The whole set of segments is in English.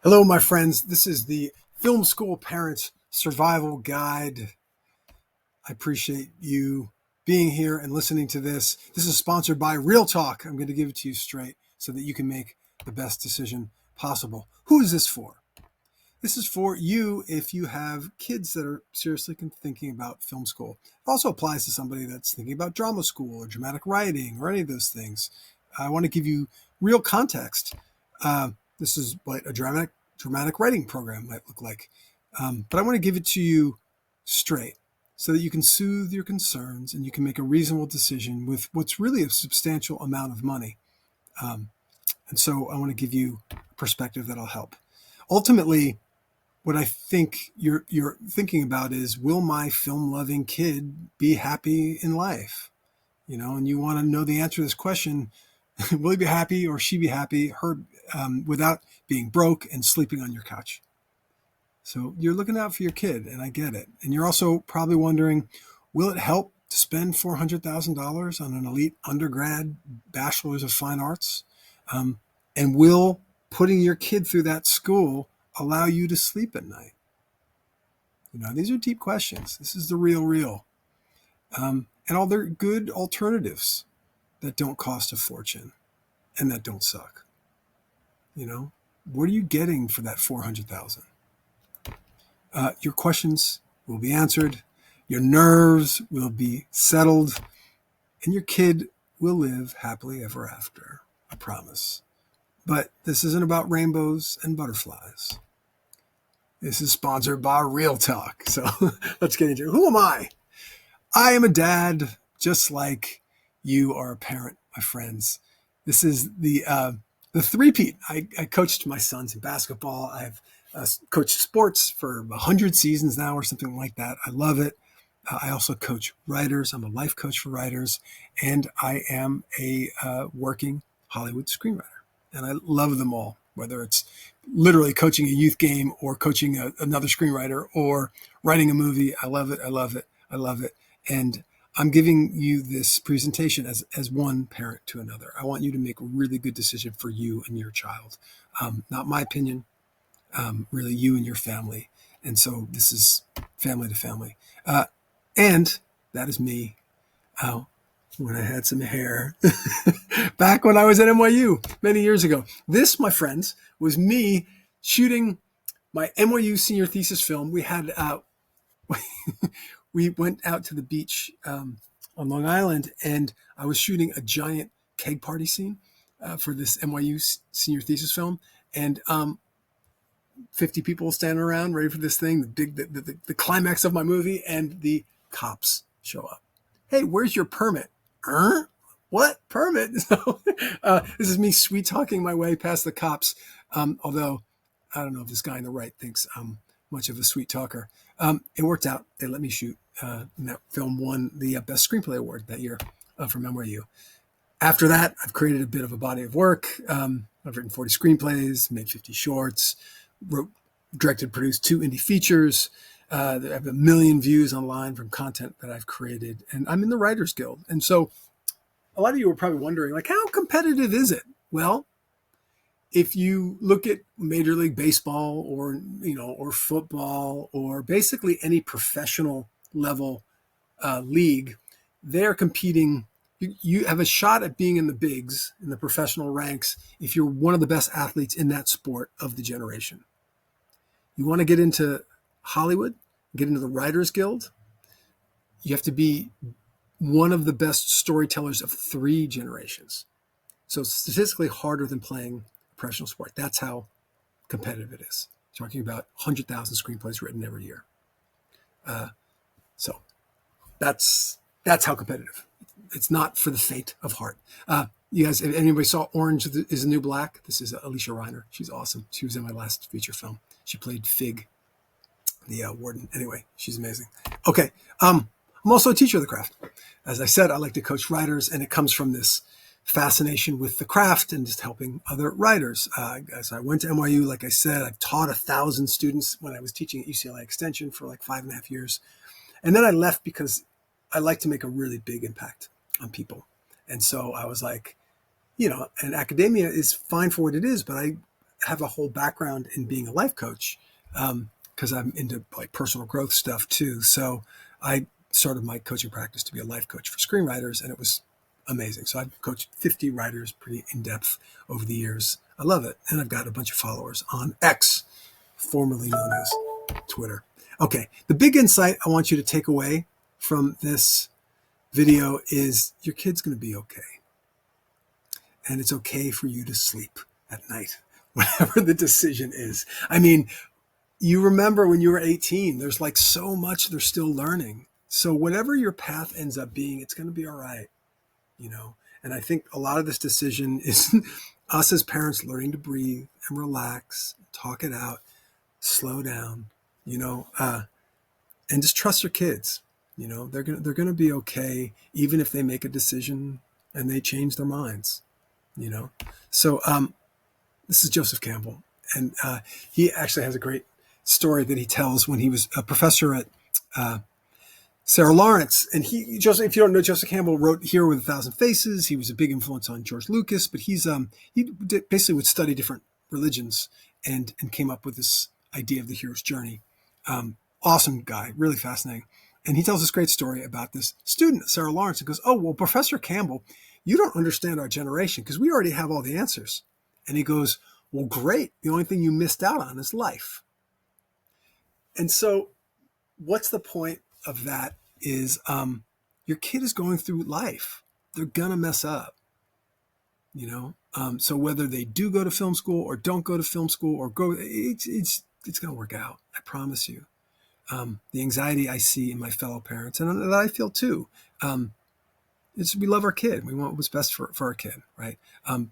Hello, my friends. This is the Film School Parents Survival Guide. I appreciate you being here and listening to this. This is sponsored by Real Talk. I'm going to give it to you straight so that you can make the best decision possible. Who is this for? This is for you if you have kids that are seriously thinking about film school. It also applies to somebody that's thinking about drama school or dramatic writing or any of those things. I want to give you real context. This is what a dramatic writing program might look like. But I want to give it to you straight so that you can soothe your concerns and you can make a reasonable decision with what's really a substantial amount of money. And so I want to give you a perspective that'll help. Ultimately, what I think you're thinking about is, will my film-loving kid be happy in life? And you want to know the answer to this question. Will he be happy or she be happy without being broke and sleeping on your couch? So you're looking out for your kid, and I get it. And you're also probably wondering, will it help to spend $400,000 on an elite undergrad bachelor's of fine arts? And will putting your kid through that school allow you to sleep at night? These are deep questions. This is the real. And all their good alternatives that don't cost a fortune and that don't suck. What are you getting for that $400,000? Your questions will be answered, your nerves will be settled, and your kid will live happily ever after. I promise. But this isn't about rainbows and butterflies. This is sponsored by Real Talk. So let's get into it. Who am I? I am a dad, just like you are a parent, my friends. This is the three-peat. I coached my sons in basketball. I've coached sports for 100 seasons now or something like that. I love it. I also coach writers. I'm a life coach for writers. And I am a working Hollywood screenwriter. And I love them all, whether it's literally coaching a youth game or coaching another screenwriter or writing a movie. I love it. I love it. I love it. And I'm giving you this presentation as one parent to another. I want you to make a really good decision for you and your child. Not my opinion, really you and your family. And so this is family to family. And that is me. When I had some hair back when I was at NYU many years ago. This, my friends, was me shooting my NYU senior thesis film. We had we went out to the beach on Long Island, and I was shooting a giant keg party scene for this NYU senior thesis film, and 50 people standing around ready for this thing, the climax of my movie, and the cops show up. Hey, where's your permit? What permit? So this is me sweet talking my way past the cops. Although I don't know if this guy on the right thinks I'm much of a sweet talker. It worked out. They let me shoot. And that film won the Best Screenplay Award that year from NYU. After that, I've created a bit of a body of work. I've written 40 screenplays, made 50 shorts, wrote, directed, produced 2 indie features. I have 1 million views online from content that I've created, and I'm in the Writers Guild. And so a lot of you are probably wondering, how competitive is it? Well, if you look at Major League Baseball or football or basically any professional level league, they're competing. You have a shot at being in the bigs, in the professional ranks, if you're one of the best athletes in that sport of the generation. You want to get into Hollywood, get into the Writers Guild, you have to be one of the best storytellers of 3 generations. So it's statistically harder than playing a professional sport. That's how competitive it is. Talking about 100,000 screenplays written every year. So that's how competitive. It's not for the faint of heart. You guys, if anybody saw Orange is the New Black, this is Alicia Reiner. She's awesome. She was in my last feature film. She played Fig, the warden. Anyway, she's amazing. Okay. I'm also a teacher of the craft. As I said, I like to coach writers, and it comes from this fascination with the craft and just helping other writers. As I went to NYU, like I said, I've taught 1,000 students when I was teaching at UCLA Extension for 5.5 years. And then I left because I like to make a really big impact on people. And so I was like, and academia is fine for what it is, but have a whole background in being a life coach because I'm into like personal growth stuff too. So I started my coaching practice to be a life coach for screenwriters, and it was amazing. So I've coached 50 writers pretty in depth over the years. I love it. And I've got a bunch of followers on X, formerly known as Twitter. Okay. The big insight I want you to take away from this video is your kid's going to be okay. And it's okay for you to sleep at night, whatever the decision is. I mean, you remember when you were 18, there's like so much they're still learning. So whatever your path ends up being, it's going to be all right, you know? And I think a lot of this decision is us as parents learning to breathe and relax, talk it out, slow down, you know, and just trust your kids. You know, they're gonna be okay, even if they make a decision and they change their minds, you know? So this is Joseph Campbell, and he actually has a great story that he tells when he was a professor at Sarah Lawrence. And Joseph, if you don't know, Joseph Campbell wrote Hero with a Thousand Faces. He was a big influence on George Lucas, but he basically would study different religions and came up with this idea of the hero's journey. Awesome guy, really fascinating. And he tells this great story about this student, Sarah Lawrence, and goes, "Oh, well, Professor Campbell, you don't understand our generation because we already have all the answers." And he goes, "Well, great. The only thing you missed out on is life." And so what's the point of that is your kid is going through life. They're going to mess up, you know? So whether they do go to film school or don't go to film school or go, it's going to work out. I promise you. The anxiety I see in my fellow parents and that I feel too, is we love our kid. We want what's best for our kid, right?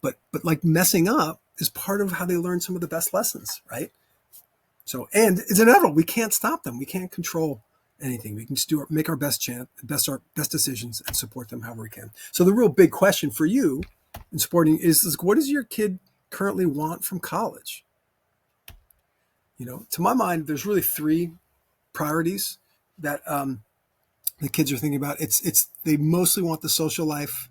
But like messing up is part of how they learn some of the best lessons, right? So, and it's inevitable. We can't stop them. We can't control anything. We can just make our best decisions and support them however we can. So the real big question for you in supporting is what does your kid currently want from college? You know, to my mind, there's really three priorities that the kids are thinking about. It's they mostly want the social life,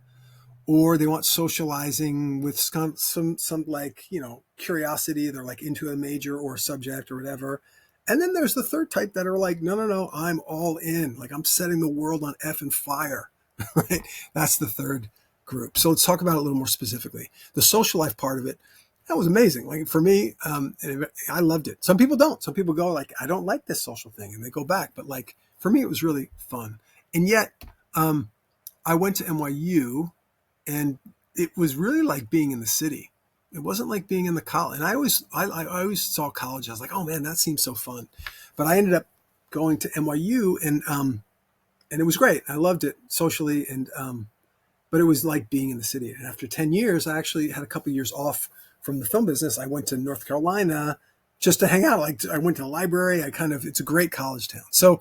or they want socializing with some like, you know, curiosity. They're like into a major or a subject or whatever. And then there's the third type that are like, no, I'm all in. Like I'm setting the world on effing fire, right? That's the third group. So let's talk about it a little more specifically. The social life part of it, that was amazing. Like for me, I loved it. Some people don't. Some people go like, I don't like this social thing, and they go back. But like for me, it was really fun. And yet, I went to NYU, and it was really like being in the city. It wasn't like being in the college. And I always saw college. I was like, oh man, that seems so fun. But I ended up going to NYU, and it was great. I loved it socially, and but it was like being in the city. And after 10 years, I actually had a couple of years off from the film business. I went to North Carolina just to hang out. Like I went to the library. It's a great college town. So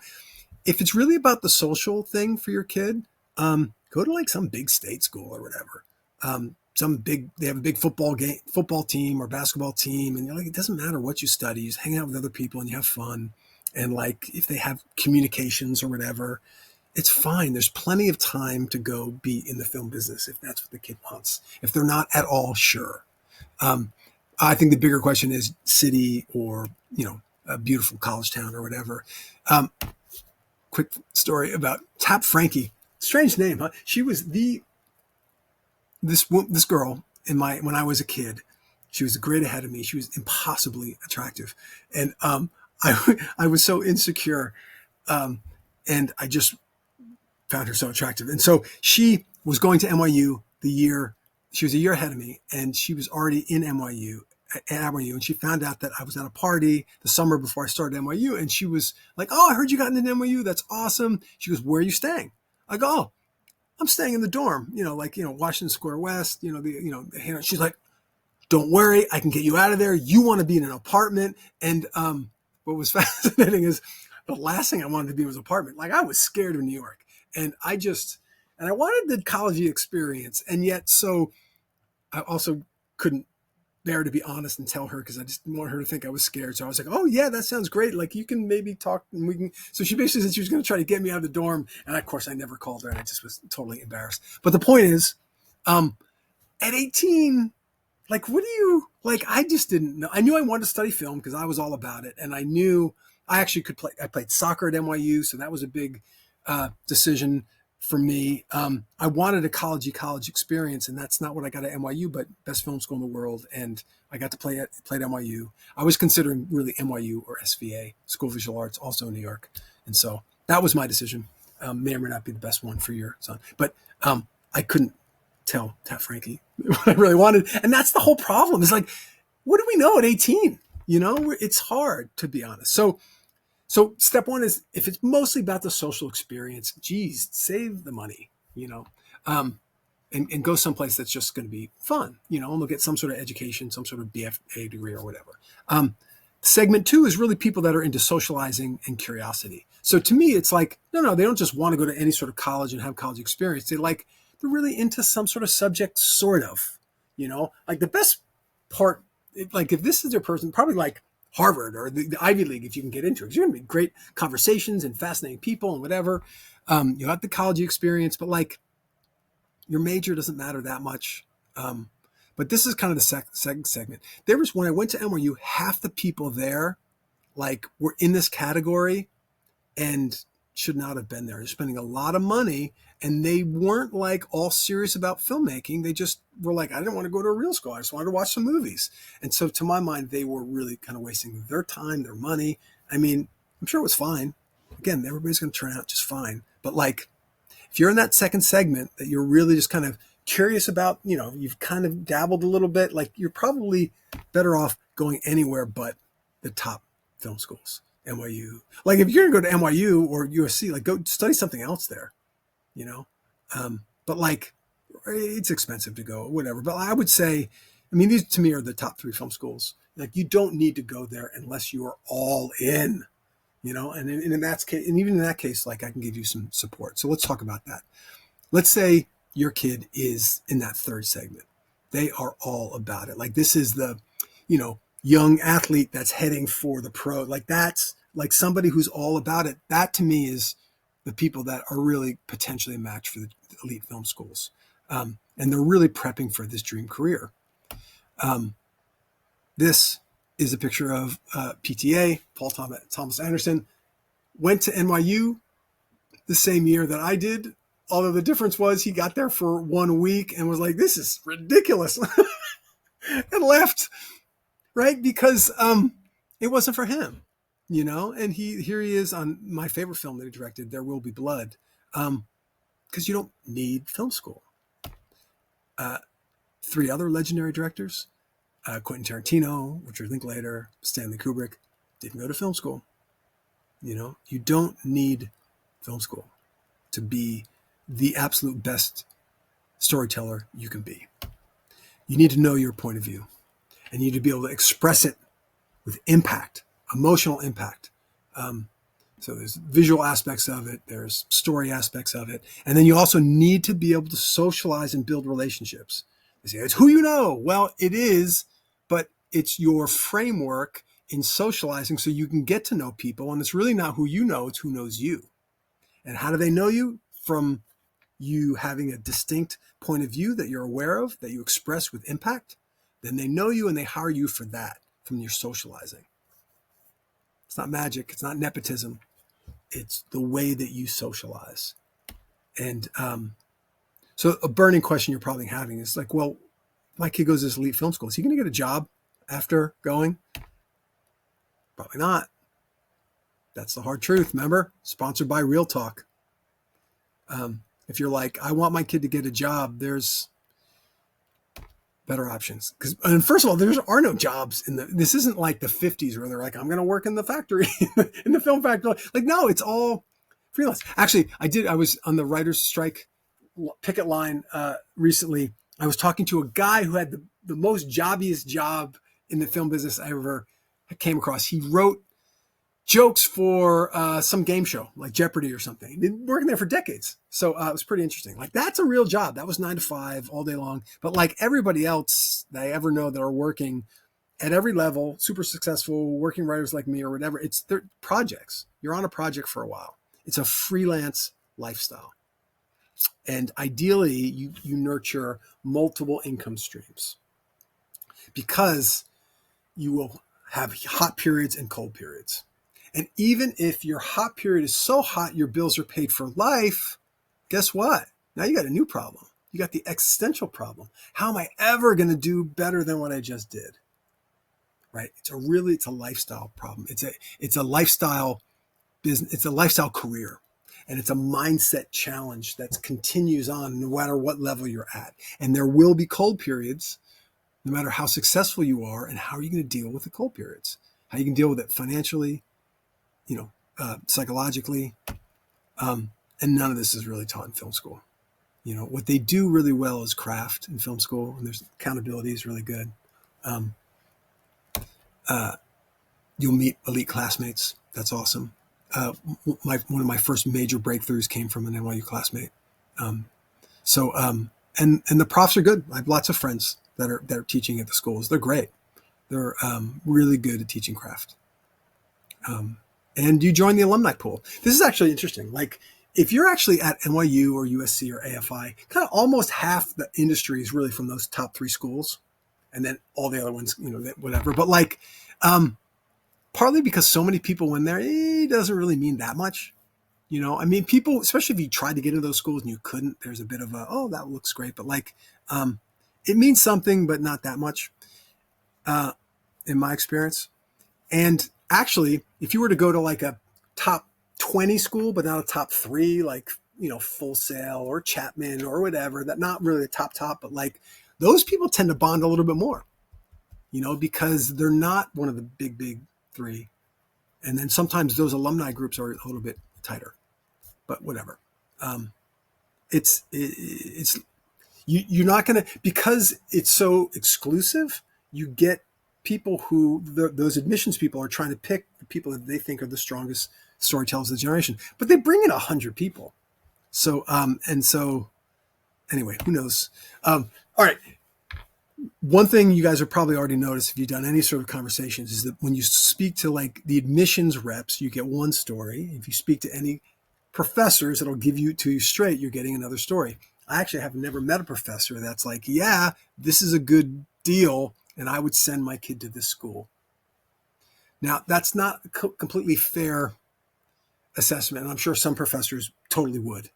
if it's really about the social thing for your kid, go to like some big state school or whatever. They have a big football team or basketball team. And you're like, it doesn't matter what you study, you just hang out with other people and you have fun. And like, if they have communications or whatever, it's fine. There's plenty of time to go be in the film business if that's what the kid wants, if they're not at all sure. I think the bigger question is city or, you know, a beautiful college town or whatever. Quick story about Tap Frankie. Strange name, huh? She was this girl when I was a kid. She was a grade ahead of me. She was impossibly attractive. And I was so insecure. And I just found her so attractive. And so she was going to NYU she was a year ahead of me, and she was already in NYU, and she found out that I was at a party the summer before I started NYU, and she was like, "Oh, I heard you got into NYU. That's awesome." She goes, "Where are you staying?" I go, "Oh, I'm staying in the dorm, Washington Square West, she's like, "Don't worry, I can get you out of there. You want to be in an apartment." And what was fascinating is the last thing I wanted to be was an apartment. Like I was scared of New York, and I wanted the college experience. And yet, so I also couldn't bear to be honest and tell her, because I just didn't want her to think I was scared. So I was like, "Oh yeah, that sounds great. Like you can maybe talk and we can." So she basically said she was going to try to get me out of the dorm. And of course I never called her, and I just was totally embarrassed. But the point is, at 18, like, what do you like? I just didn't know. I knew I wanted to study film because I was all about it, and I knew I actually could play. I played soccer at NYU, so that was a big decision for me. I wanted a college experience, and that's not what I got at NYU, but best film school in the world, and I got to play at NYU. I was considering really NYU or SVA, School of Visual Arts, also in New York, and so that was my decision. May or may not be the best one for your son, but I couldn't tell Frankie what I really wanted, and that's the whole problem. Is like, what do we know at 18? You know, it's hard, to be honest. So step one is, if it's mostly about the social experience, geez, save the money, you know, and go someplace that's just going to be fun, you know, and they'll get some sort of education, some sort of BFA degree or whatever. Segment two is really people that are into socializing and curiosity. So to me, it's like, no, they don't just want to go to any sort of college and have college experience. They're really into some sort of subject, sort of, you know, like the best part, like if this is their person, probably like Harvard or the Ivy League, if you can get into it, because you're going to be great conversations and fascinating people and whatever. You have the college experience, but like your major doesn't matter that much. But this is kind of the segment. There was, when I went to NYU, half the people there like were in this category and should not have been there. They're spending a lot of money, and they weren't like all serious about filmmaking. They just were like, I didn't want to go to a real school. I just wanted to watch some movies. And so to my mind, they were really kind of wasting their time, their money. I mean, I'm sure it was fine. Again, everybody's going to turn out just fine. But like, if you're in that second segment that you're really just kind of curious about, you know, you've kind of dabbled a little bit, like you're probably better off going anywhere but the top film schools. NYU. Like if you're going to go to NYU or USC, like go study something else there, you know? But like, it's expensive to go, whatever. But I would say, I mean, these to me are the top 3 film schools. Like you don't need to go there unless you are all in, you know? And in that case, and even in that case, like I can give you some support. So let's talk about that. Let's say your kid is in that third segment. They are all about it. Like this is the, you know, young athlete that's heading for the pro. Like that's like somebody who's all about it. That to me is the people that are really potentially a match for the elite film schools. And they're really prepping for this dream career. This is a picture of PTA, Paul Thomas Anderson, went to NYU the same year that I did. Although the difference was he got there for 1 week and was like, this is ridiculous, and left. Right? Because it wasn't for him, you know? And here he is on my favorite film that he directed, There Will Be Blood, because you don't need film school. 3 other legendary directors, Quentin Tarantino, Richard Linklater, Stanley Kubrick, didn't go to film school. You know, you don't need film school to be the absolute best storyteller you can be. You need to know your point of view. And you need to be able to express it with impact, emotional impact. So there's visual aspects of it. There's story aspects of it. And then you also need to be able to socialize and build relationships. They say, it's who you know. Well, it is, but it's your framework in socializing so you can get to know people. And it's really not who you know, it's who knows you. And how do they know you? From you having a distinct point of view that you're aware of, that you express with impact. Then they know you and they hire you for that, from your socializing. It's not magic. It's not nepotism. It's the way that you socialize. And so a burning question you're probably having is like, well, my kid goes to this elite film school. Is he going to get a job after going? Probably not. That's the hard truth. Remember, sponsored by Real Talk. If you're like, I want my kid to get a job, there's better options. And first of all, there are no jobs this isn't like the 50s where they're like, I'm going to work in the factory, in the film factory. Like, no, it's all freelance. Actually, I was on the writer's strike picket line recently. I was talking to a guy who had the most jobbiest job in the film business I ever came across. He wrote jokes for some game show like Jeopardy or something. He'd been working there for decades. So it was pretty interesting. Like that's a real job. That was 9 to 5 all day long. But like everybody else that I ever know that are working at every level, super successful, working writers like me or whatever, it's their projects. You're on a project for a while. It's a freelance lifestyle. And ideally you nurture multiple income streams. because you will have hot periods and cold periods. And even if your hot period is so hot your bills are paid for life, guess what? Now you got a new problem. You got the existential problem. How am I ever going to do better than what I just did? Right? It's a lifestyle problem. It's a lifestyle business. It's a lifestyle career. And it's a mindset challenge that continues on no matter what level you're at. And there will be cold periods, no matter how successful you are. And how are you going to deal with the cold periods? How you can deal with it financially, psychologically. And none of this is really taught in film school. What they do really well is craft in film school, and there's accountability is really good. You'll meet elite classmates. That's awesome. One of my first major breakthroughs came from an NYU classmate. And the profs are good. I have lots of friends that are teaching at the schools. They're great. They're really good at teaching craft. And you join the alumni pool. This is actually interesting. Like if you're actually at NYU or USC or AFI, kind of almost half the industry is really from those top 3 schools. And then all the other ones, whatever. But partly because so many people went there, it doesn't really mean that much. People, especially if you tried to get into those schools and you couldn't, there's a bit of that looks great. But it means something, but not that much in my experience. And actually, if you were to go to like a top 20 school, but not a top 3, like, Full Sail or Chapman or whatever, that not really the top, but like those people tend to bond a little bit more, because they're not one of the big 3. And then sometimes those alumni groups are a little bit tighter, but whatever. You're not going to, because it's so exclusive, you get people who, those admissions people are trying to pick the people that they think are the strongest storytellers of the generation, but they bring in 100 people. So anyway, who knows? All right. One thing you guys have probably already noticed if you've done any sort of conversations is that when you speak to like the admissions reps, you get one story. If you speak to any professors, it'll give you to you straight, you're getting another story. I actually have never met a professor that's like, yeah, this is a good deal, and I would send my kid to this school. Now, that's not a completely fair assessment, and I'm sure some professors totally would.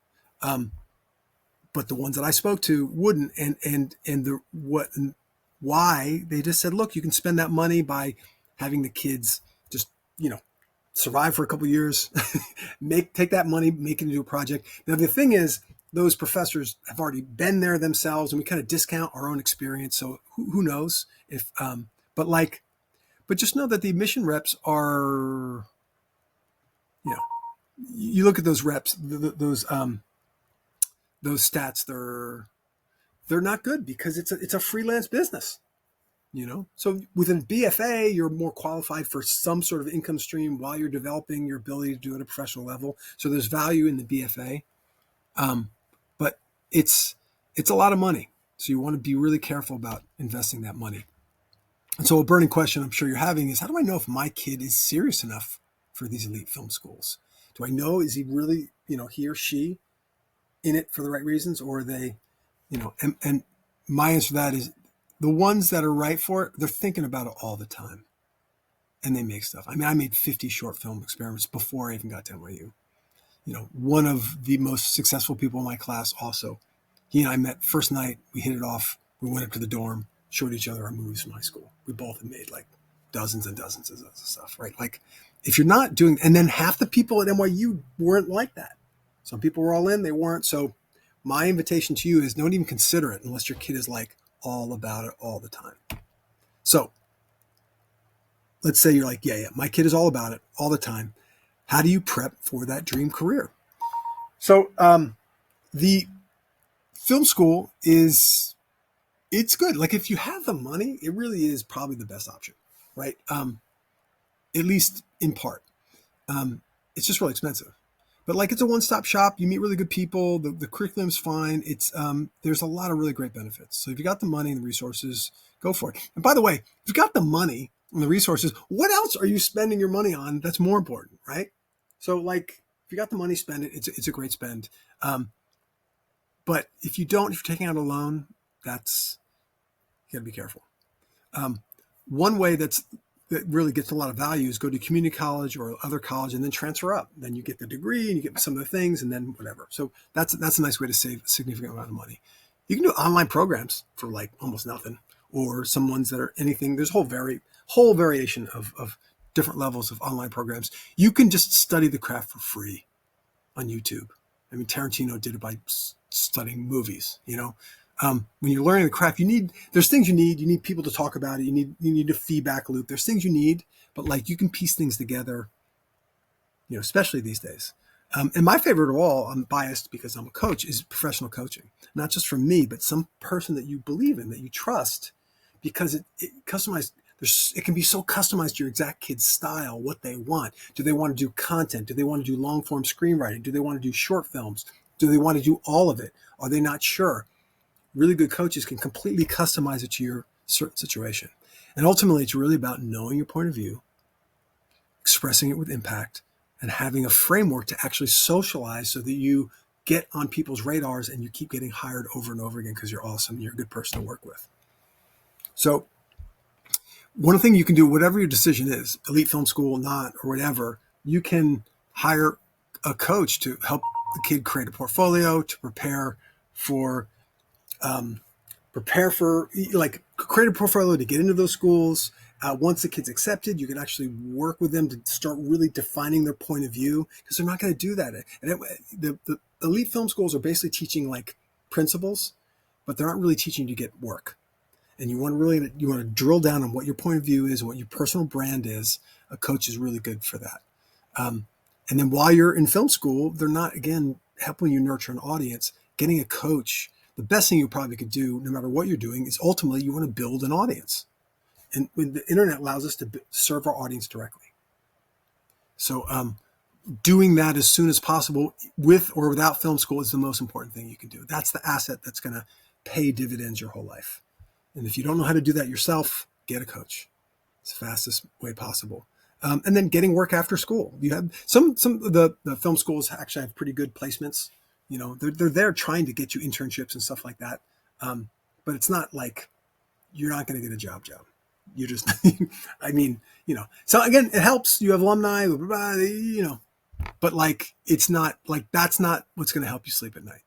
But the ones that I spoke to wouldn't, why they just said, look, you can spend that money by having the kids just, survive for a couple of years, take that money, make it into a project. Now, the thing is, those professors have already been there themselves, and we kind of discount our own experience. So who knows if, but just know that the admission reps are, you look at those reps, those stats, they're not good because it's a freelance business, So within BFA, you're more qualified for some sort of income stream while you're developing your ability to do it at a professional level. So there's value in the BFA, but it's a lot of money. So you want to be really careful about investing that money. And so a burning question I'm sure you're having is, how do I know if my kid is serious enough for these elite film schools? Do I know, is he really, he or she in it for the right reasons, or are they, and my answer to that is the ones that are right for it, they're thinking about it all the time and they make stuff. I made 50 short film experiments before I even got to NYU. One of the most successful people in my class also, he and I met first night, we hit it off. We went up to the dorm, showed each other our movies from high school. We both had made like dozens and dozens of stuff, right? Like if you're not doing, and then half the people at NYU weren't like that. Some people were all in, they weren't. So my invitation to you is don't even consider it unless your kid is like all about it all the time. So let's say you're like, yeah, my kid is all about it all the time. How do you prep for that dream career? So the film school it's good. Like if you have the money, it really is probably the best option, right? At least in part. It's just really expensive. But like it's a one-stop shop. You meet really good people. The curriculum's fine. It's there's a lot of really great benefits. So if you got the money and the resources, go for it. And by the way, if you got the money and the resources, what else are you spending your money on that's more important, right? So like if you got the money, spend it. It's a great spend. But if you're taking out a loan, you got to be careful. One way that really gets a lot of value is go to community college or other college and then transfer up. Then you get the degree and you get some of the things and then whatever. So that's a nice way to save a significant amount of money. You can do online programs for like almost nothing, or some ones that are anything. There's a whole variation of different levels of online programs. You can just study the craft for free on YouTube. I mean, Tarantino did it by studying movies, when you're learning the craft, there's things you need people to talk about it. You need a feedback loop. There's things you need, but like you can piece things together, especially these days. And my favorite of all, I'm biased because I'm a coach, is professional coaching. Not just from me, but some person that you believe in, that you trust, because it customized. It can be so customized to your exact kid's style, what they want. Do they want to do content? Do they want to do long form screenwriting? Do they want to do short films? Do they want to do all of it? Are they not sure? Really good coaches can completely customize it to your certain situation. And ultimately, it's really about knowing your point of view, expressing it with impact, and having a framework to actually socialize so that you get on people's radars and you keep getting hired over and over again because you're awesome and you're a good person to work with. So one thing you can do, whatever your decision is, elite film school, not, or whatever, you can hire a coach to help the kid create a portfolio, to prepare for create a portfolio to get into those schools. Once the kid's accepted, you can actually work with them to start really defining their point of view, because they're not going to do that. And the elite film schools are basically teaching like principles, but they're not really teaching you to get work. And you want to drill down on what your point of view is and what your personal brand is. A coach is really good for that. And then while you're in film school, they're not, again, helping you nurture an audience. Getting a coach, the best thing you probably could do, no matter what you're doing, is ultimately you want to build an audience. And the internet allows us to serve our audience directly. So doing that as soon as possible, with or without film school, is the most important thing you can do. That's the asset that's going to pay dividends your whole life. And if you don't know how to do that yourself, get a coach. It's the fastest way possible. And then getting work after school. You have some of the film schools actually have pretty good placements. They're there trying to get you internships and stuff like that. But it's not like you're not going to get a job. You just, so again, it helps. You have alumni, blah, blah, blah, but like, it's not like, that's not what's going to help you sleep at night.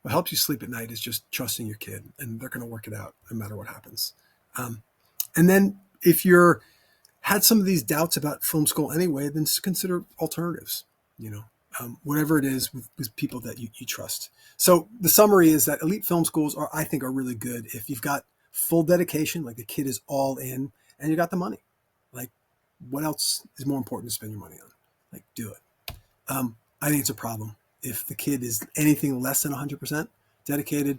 What helps you sleep at night is just trusting your kid, and they're going to work it out no matter what happens. And then if you're had some of these doubts about film school anyway, then just consider alternatives, whatever it is with people that you trust. So the summary is that elite film schools I think are really good if you've got full dedication, like the kid is all in, and you got the money. Like, what else is more important to spend your money on? Like, do it. I think it's a problem if the kid is anything less than 100% dedicated,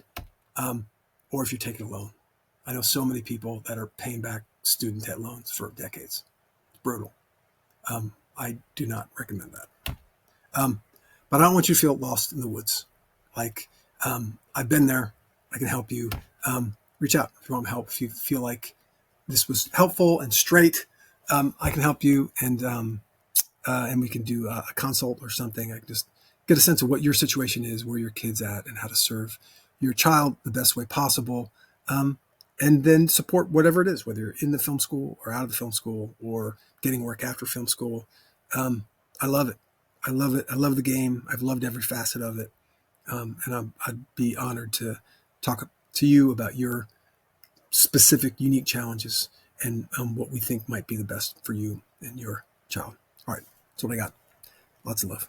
or if you're taking a loan. I know so many people that are paying back student debt loans for decades. It's brutal. I do not recommend that. But I don't want you to feel lost in the woods. Like, I've been there. I can help you. Reach out if you want help. If you feel like this was helpful and straight, I can help you, and we can do a consult or something. I can just get a sense of what your situation is, where your kid's at, and how to serve your child the best way possible. And then support whatever it is, whether you're in the film school or out of the film school or getting work after film school. I love it. I love it. I love the game. I've loved every facet of it. And I'd be honored to talk to you about your specific, unique challenges and what we think might be the best for you and your child. All right. That's what I got. Lots of love.